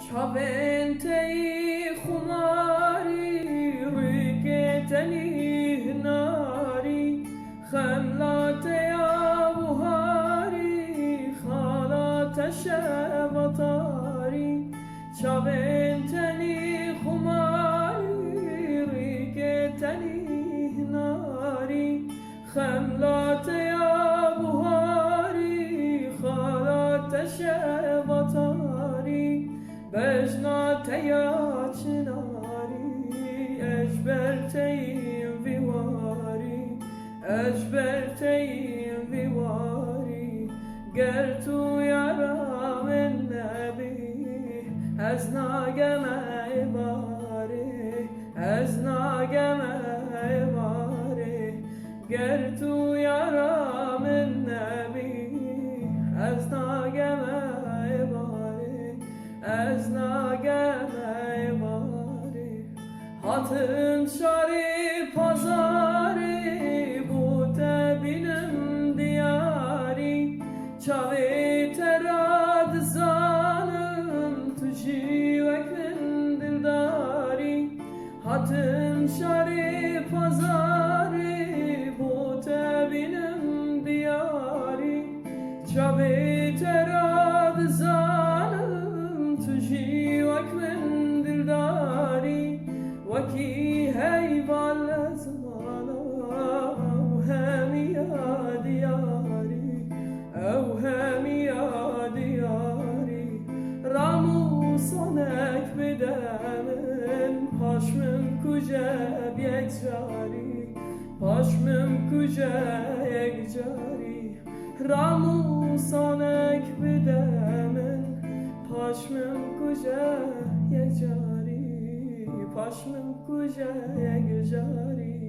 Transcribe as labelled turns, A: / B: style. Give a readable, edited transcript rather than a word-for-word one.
A: شاوینتی خماری ریگتنی هناری خملات یا بهاری خالات شبطاری شاوینتی خماری ریگتنی هناری خملات یا بهاری خالات شبطاری بجنات یا چناری اجبرتیم ویواری اجبرتیم ویواری گر تو یارم نبی از ناگم ایواری از ناگم ایواری گر تو یارم نبی از ناگم از ناگم ایواری hatın şari pazari bute binem diyari çavi terad zanım tuşi vekin dildari hatın şari pazari bute binem diyari çavi terad zanım تجي وكمن دلداري وكي هيبال زمانا أوهامي يا دياري أوهامي يا دياري رامو صنك بدمن پاشمم کجا یک جاری پاشمم کجا یک جاری رامو صنك بدمن پاشمم کجا یک جاری پاشمم کجا یک جاری